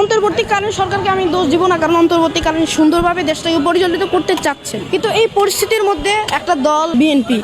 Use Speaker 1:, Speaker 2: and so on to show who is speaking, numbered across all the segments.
Speaker 1: অন্তর্বর্তীকালীন সরকারকে আমি দোষ দিব না, কারণ অন্তর্বর্তীকালীন সুন্দরভাবে দেশটাকে পরিচালিত করতে চাচ্ছেন, কিন্তু এই পরিস্থিতির মধ্যে একটা দল বিএনপি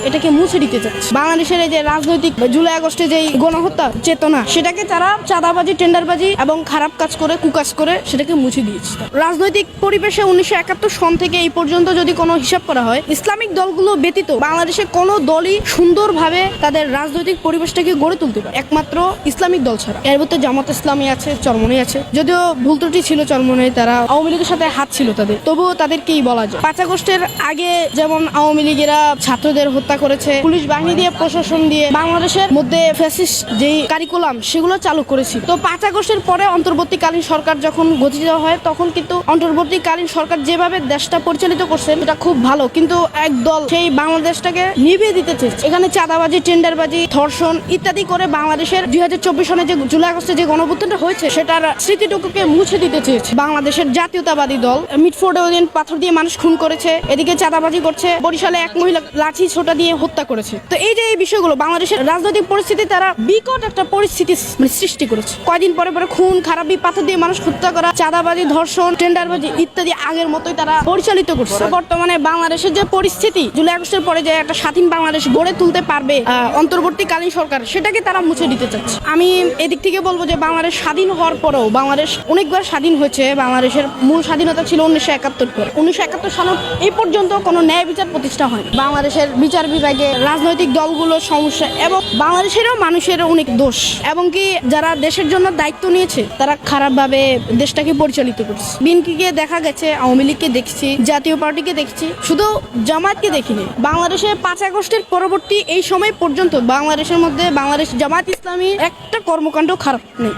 Speaker 1: এটাকে মুছে দিতে চাচ্ছে। বাংলাদেশের এই যে রাজনৈতিক জুলাই আগস্টে যে গণহত্যা চেতনা, সেটাকে তারা চাঁদাবাজি, টেন্ডারবাজি এবং খারাপ কাজ করে, কুকাজ করে সেটাকে মুছে দিয়েছে। রাজনৈতিক পরিবেশে 1971 সন থেকে এই পর্যন্ত যদি কোনো হিসাব করা হয়, ইসলামিক দলগুলো ব্যতীত বাংলাদেশে কোনো দলই সুন্দরভাবে তাদের রাজনৈতিক পরিবেশটাকে গড়ে তুলতে পারে, একমাত্র ইসলামিক দল ছাড়া। এর মধ্যে জামাত ইসলামী আছে, চরমনাই আছে, যদিও ভুল ত্রুটি ছিল চরমনাই, তারা আওয়ামী লীগের সাথে হাত ছিল তাদের, তবুও তাদেরকেই বলা যায়। 5 আগস্টের আগে যেমন আওয়ামী লীগেরা ছাত্রদের হত্যা করেছে, পুলিশ বাহিনী দিয়ে, প্রশাসন দিয়ে বাংলাদেশের মধ্যে ফ্যাসিস্ট যেই কারিকুলাম সেগুলো চালু করেছে। তো 5 আগস্টের পরে অন্তর্বর্তীকালীন সরকার যখন গঠিত হয়, তখন কিন্তু অন্তর্বর্তীকালীন সরকার যেভাবে দেশটা পরিচালিত করছেন এটা খুব ভালো, কিন্তু একদল সেই বাংলাদেশটাকে নিভিয়ে দিতে চেয়েছে। এখানে চাঁদাবাজি, টেন্ডারবাজি, ধর্ষণ ইত্যাদি করে বাংলাদেশের 2024 সনে যে জুলাই আগস্টে যে গণঅভ্যুত্থানটা হয়েছে সেটার স্মৃতিটুকুকে মুছে দিতে চেয়েছে বাংলাদেশের জাতীয়তাবাদী দল। মিটফোর্ডে ওই দিন পাথর দিয়ে মানুষ খুন করেছে, এদিকে চাঁদাবাজি করছে, বরিশালে এক মহিলা লাঠি ছোটা দিয়ে হত্যা করেছে। তো এই যে এই বিষয়গুলো বাংলাদেশের রাজনৈতিক পরিস্থিতি তারা বিকট একটা পরিস্থিতি সৃষ্টি করেছে। কয়দিন পরে পরে খুন খারাপি, পাথর দিয়ে মানুষ হত্যা করা, চাঁদাবাজি, ধর্ষণ, টেন্ডারবাজি ইত্যাদি আগের মতোই তারা পরিচালিত করছে। বর্তমানে বাংলাদেশের যে পরিস্থিতি, জুলাই আগস্টের পরে যে একটা স্বাধীন বাংলাদেশ গড়ে তুলতে পারবে অন্তর্বর্তীকালীন সরকার, সেটাকে তারা মুছে দিতে চাচ্ছে। আমি এদিক থেকে বলবো যে বাংলাদেশ স্বাধীন হওয়ার পরেও বাংলাদেশ অনেকবার স্বাধীন হয়েছে। বাংলাদেশের মূল স্বাধীনতা ছিল 1971 পরে। 1971 সালে এই পর্যন্ত কোনো ন্যায় বিচার প্রতিষ্ঠা হয়নি। বাংলাদেশের বিচার বিভাগে রাজনৈতিক দলগুলোর সমস্যা এবং বাংলাদেশেরও মানুষেরও অনেক দোষ, এবং কি যারা দেশের জন্য দায়িত্ব নিয়েছে তারা খারাপভাবে দেশটাকে পরিচালিত করছে। বিএনপিকে দেখা গেছে, আওয়ামী লীগকে দেখছি, জাতীয় পার্টিকে দেখছি, শুধু জামায়াতকে দেখিনি। বাংলাদেশে 5 আগস্টের পরবর্তী এই সময় পর্যন্ত বাংলাদেশের মধ্যে বাংলাদেশ জামায়াত ইসলামী একটা কর্মকাণ্ড খারাপ নেই।